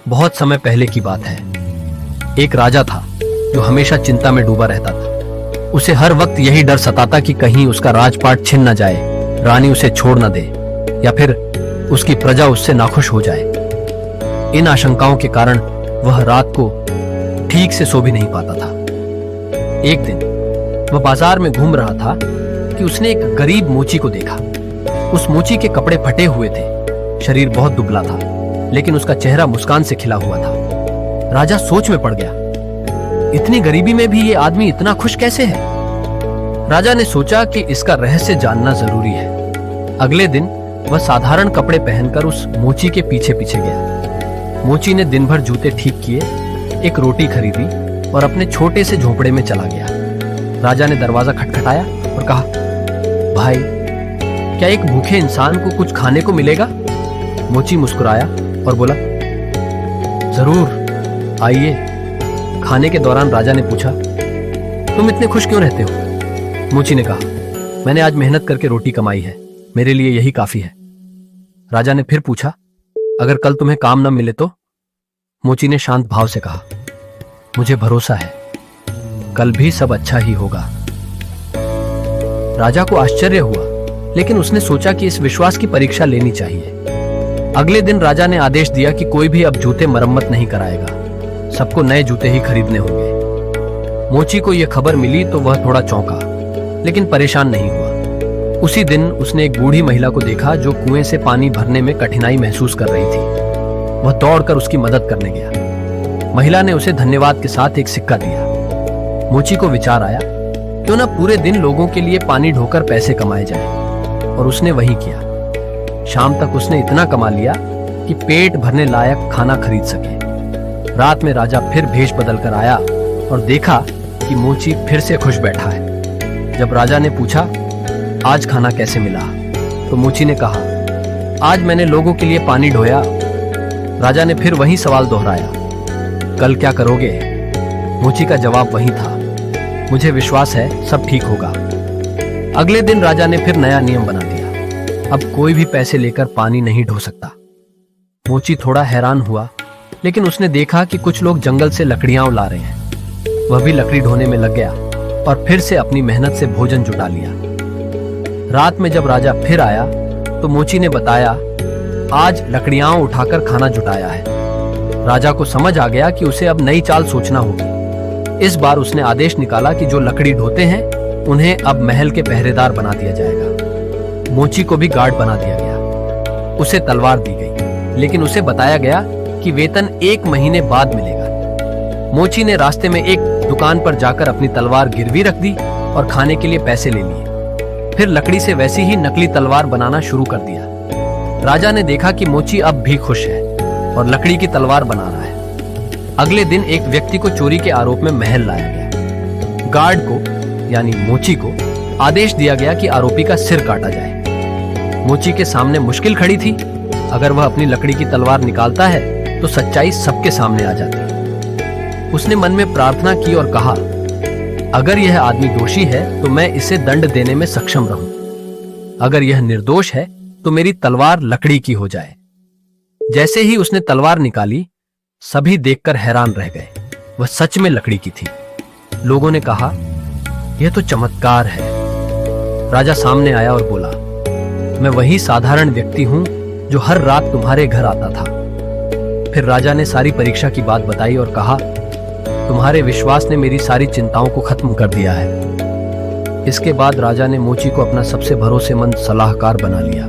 बहुत समय पहले की बात है। एक राजा था जो हमेशा चिंता में डूबा रहता था। उसे हर वक्त यही डर सताता कि कहीं उसका राजपाट छिन न जाए, रानी उसे छोड़ न दे या फिर उसकी प्रजा उससे नाखुश हो जाए। इन आशंकाओं के कारण वह रात को ठीक से सो भी नहीं पाता था। एक दिन वह बाजार में घूम रहा था कि उसने एक गरीब मोची को देखा। उस मोची के कपड़े फटे हुए थे, शरीर बहुत दुबला था, लेकिन उसका चेहरा मुस्कान से खिला हुआ था। राजा सोच में पड़ गया, इतनी गरीबी में भी ये आदमी इतना खुश कैसे है? राजा ने सोचा कि इसका रहस्य जानना जरूरी है। अगले दिन वह साधारण कपड़े पहनकर उस मोची के पीछे पीछे गया। मोची ने दिन भर जूते ठीक किए, एक रोटी खरीदी और अपने छोटे से झोंपड़े में चला गया। राजा ने दरवाजा खटखटाया और कहा, भाई, क्या एक भूखे इंसान को कुछ खाने को मिलेगा? मोची मुस्कुराया और बोला, जरूर, आइए। खाने के दौरान राजा ने पूछा, तुम इतने खुश क्यों रहते हो? मोची ने कहा, मैंने आज मेहनत करके रोटी कमाई है, मेरे लिए यही काफी है। राजा ने फिर पूछा, अगर कल तुम्हें काम न मिले तो? मोची ने शांत भाव से कहा, मुझे भरोसा है, कल भी सब अच्छा ही होगा। राजा को आश्चर्य हुआ, लेकिन उसने सोचा कि इस विश्वास की परीक्षा लेनी चाहिए। अगले दिन राजा ने आदेश दिया कि कोई भी अब जूते मरम्मत नहीं कराएगा, सबको नए जूते ही खरीदने होंगे। मोची को यह खबर मिली तो वह थोड़ा चौंका, लेकिन परेशान नहीं हुआ। उसी दिन उसने एक बूढ़ी महिला को देखा जो कुएं से पानी भरने में कठिनाई महसूस कर रही थी। वह दौड़कर उसकी मदद करने गया। महिला ने उसे धन्यवाद के साथ एक सिक्का दिया। मोची को विचार आया, क्यों न पूरे दिन लोगों के लिए पानी ढोकर पैसे कमाए जाए, और उसने वही किया। शाम तक उसने इतना कमा लिया कि पेट भरने लायक खाना खरीद सके। रात में राजा फिर भेष बदल कर आया और देखा कि मोची फिर से खुश बैठा है। जब राजा ने पूछा, आज खाना कैसे मिला, तो मोची ने कहा, आज मैंने लोगों के लिए पानी ढोया। राजा ने फिर वही सवाल दोहराया, कल क्या करोगे? मोची का जवाब वही था, मुझे विश्वास है सब ठीक होगा। अगले दिन राजा ने फिर नया नियम बना दिया, अब कोई भी पैसे लेकर पानी नहीं ढो सकता। मोची थोड़ा हैरान हुआ, लेकिन उसने देखा कि कुछ लोग जंगल से लकड़ियां ला रहे हैं। वह भी लकड़ी ढोने में लग गया और फिर से अपनी मेहनत से भोजन जुटा लिया। रात में जब राजा फिर आया तो मोची ने बताया, आज लकड़ियां उठाकर खाना जुटाया है। राजा को समझ आ गया कि उसे अब नई चाल सोचना होगी। इस बार उसने आदेश निकाला कि जो लकड़ी ढोते हैं उन्हें अब महल के पहरेदार बना दिया जाएगा। मोची को भी गार्ड बना दिया गया। उसे तलवार दी गई, लेकिन उसे बताया गया कि वेतन 1 महीने बाद मिलेगा। मोची ने रास्ते में एक दुकान पर जाकर अपनी तलवार गिरवी रख दी और खाने के लिए पैसे ले लिए। फिर लकड़ी से वैसी ही नकली तलवार बनाना शुरू कर दिया। राजा ने देखा कि मोची अब भी खुश है और लकड़ी की तलवार बना रहा है। अगले दिन एक व्यक्ति को चोरी के आरोप में महल लाया गया। गार्ड को यानी मोची को आदेश दिया गया कि आरोपी का सिर काटा जाए। मोची के सामने मुश्किल खड़ी थी, अगर वह अपनी लकड़ी की तलवार निकालता है तो सच्चाई सबके सामने आ जाती। उसने मन में प्रार्थना की और कहा, अगर यह आदमी दोषी है तो मैं इसे दंड देने में सक्षम रहूं, अगर यह निर्दोष है तो मेरी तलवार लकड़ी की हो जाए। जैसे ही उसने तलवार निकाली, सभी देखकर हैरान रह गए, वह सच में लकड़ी की थी। लोगों ने कहा, यह तो चमत्कार है। राजा सामने आया और बोला, मैं वही साधारण व्यक्ति हूं जो हर रात तुम्हारे घर आता था। फिर राजा ने सारी परीक्षा की बात बताई और कहा, तुम्हारे विश्वास ने मेरी सारी चिंताओं को खत्म कर दिया है। इसके बाद राजा ने मोची को अपना सबसे भरोसेमंद सलाहकार बना लिया।